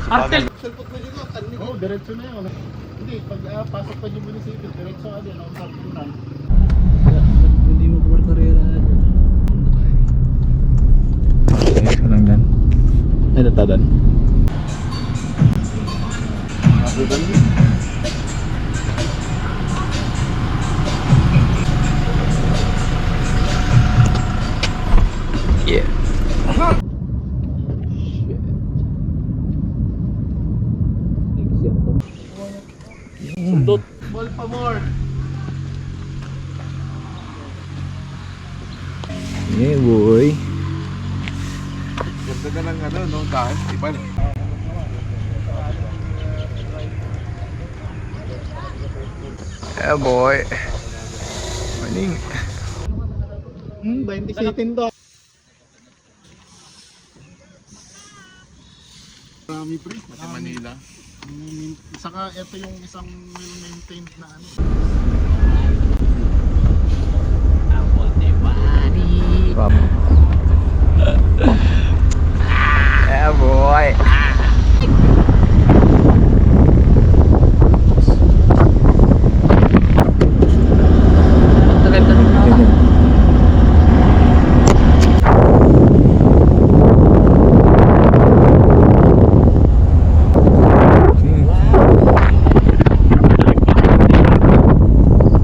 Artel! Salpot mo dito, kanin. Oo, diretso na yun. Hindi, pag pasok pa yung munisipyo, diretso ka din, ang sarpunan. Hindi mo kumarkarera. Okay, walang dan. Ay, natadan. Nasudan mo. Yeah. Sundot. Ball pa more. Yeah, boy. Ganda ka ng ano, no? Dahil, iba na. Yeah, boy. Morning. 20 sitin to. Marami pre. Sa Manila. Saka ito yung isang well-maintained na ano. Pop. Yeah, boy.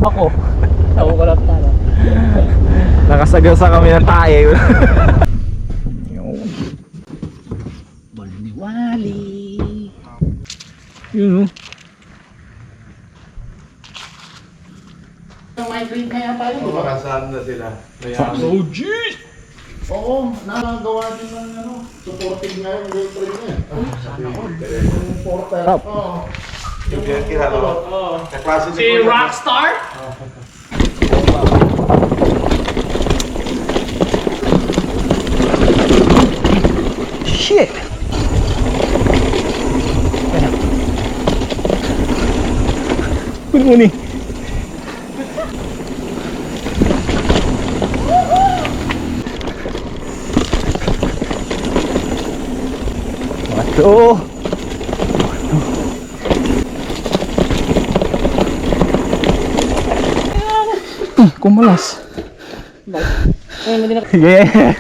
Ako. Ako ko lang tala. Nakasagasa kami ng tae. Balniwali. Yun, oh. Migraine kaya tayo, di ba? Makasaan na sila. Oh, jeez! Oo, nakagawa din ng ano, supporting nga yung girlfriend niya. Yung portal. Up. Oo. Yung kilala mo? Kaklase Si Rockstar? Shit! Good morning. Waduh. Kumalas. Yeah.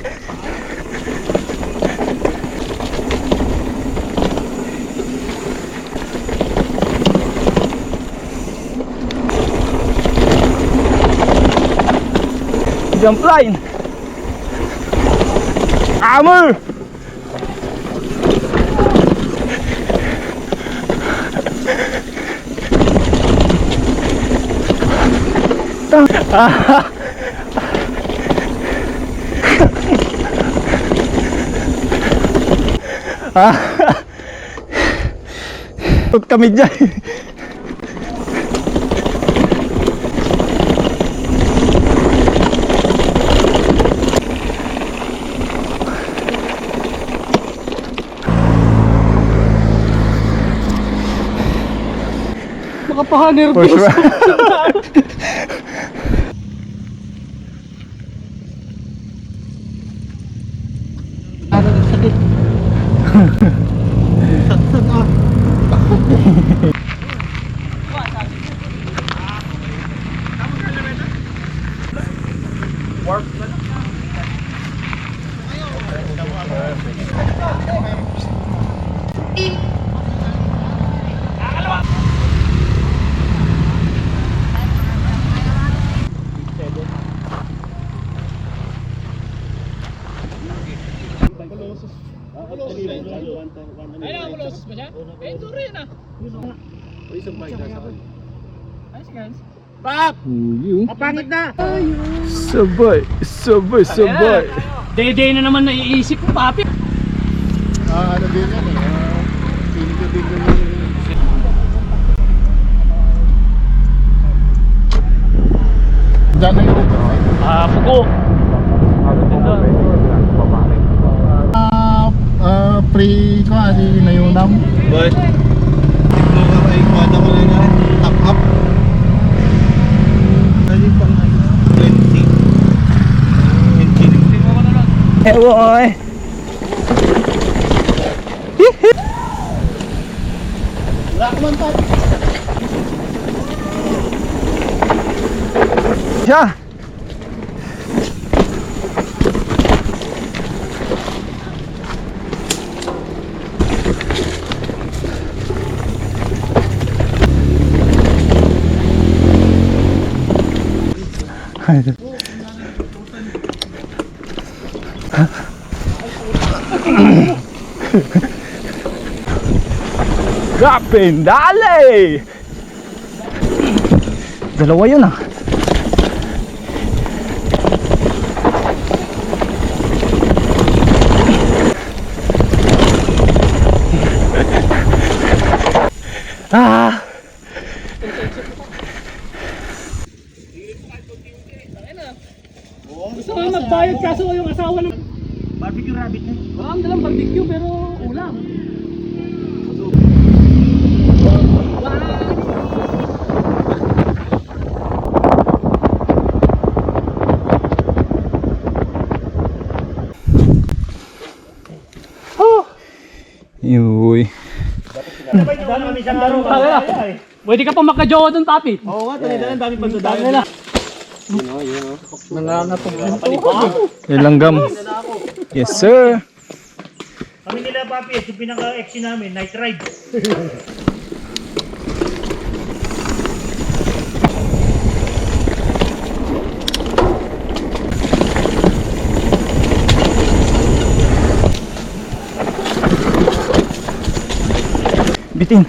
Jump line. Armor. Huwag kami dyan. Makapahanervous. For sure. Ano yung sakit? Ay, nakulosos ba siya? Eh, duro yun ah. Isang bike na sa Ayos guys. Kapangit na! Sabay, sabay, sabay. Day-day na naman naiisip ko, papi. Ano din yan eh. Feeling ko din yung... Diyan na yung Pugo. pre ko, di nayunam. But, tigno ka ay kwada ko na top up. Dali pang 20. Eh, boy. naman tayo. Siya! Kapindali! Dalawa yun ah. Ah! Gusto nga magbayad kaso yung asawa ng... Barbecue rabbit na. Ang dalang barbecue pero ulam. Yuy. Pwede ka pa makajowa dun, papi. Oo nga, talidalan, dami pang dadayo. Ilang gam. Yes sir. Kami nila papi, yung pinaka-ex namin, night ride. Bitin.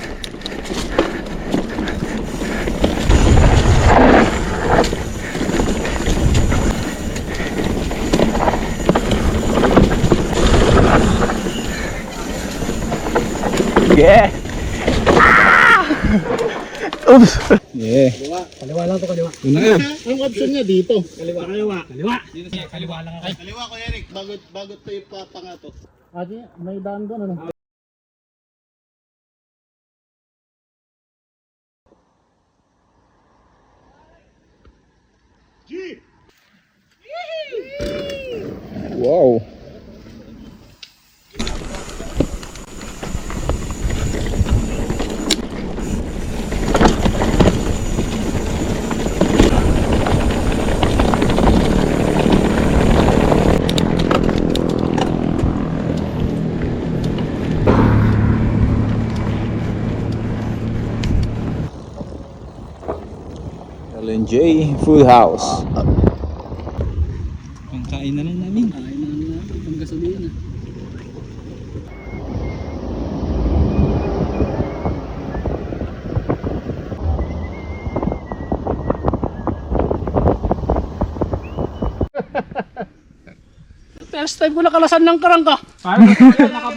Yeah. Ah! Oops. Yeah. Kaliwa lang to, kaliwa. Ang option niya dito. Kaliwa. Kaliwa lang ako. Kaliwa ko, Eric, bago to ipapangato. Ate, may daan doon ano? Wow. LNJ Food House. Pangkain na lang namin. Kain na namin ang gasolina. First time ko nakalasan ng karangka.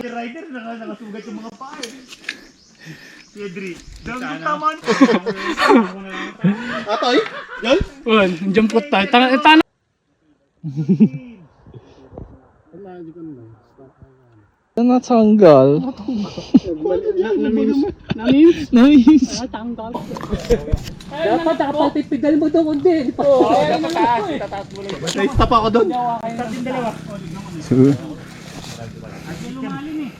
Rider, nakasugat yung mga paa eh. Pedri, dahil taman. Atoy? Yan? Well, jumpot tayo. Tangan. Natanggal. Namims. Tanggal. Dapat nakapagpipigal mo doon kundi. May stop ako doon. So,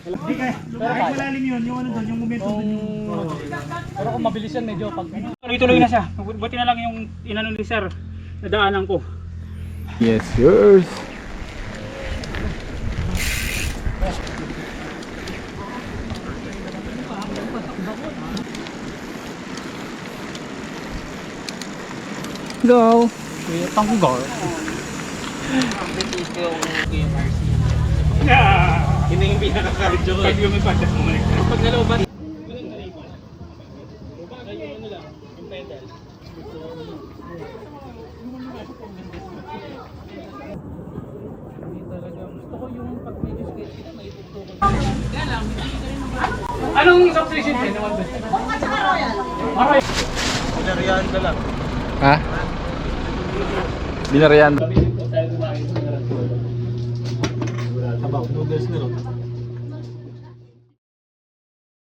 Hindi kaya, kahit malalim yun, yung ano doon, yung momentum doon yung... Pero kung mabilis yan medyo pag ano. Tuloy-tuloy na siya. Buti na lang yung inano ni sir. Nadaanan ko. yes, yours. Go. Tanggal. Hindi yung pinaka-cardio ko. Pag yung may padas mo malik. Pag nalooban. Anong substation din naman ba? Pinariyan ka lang. Ha? Binarian. Abang, noodles na no?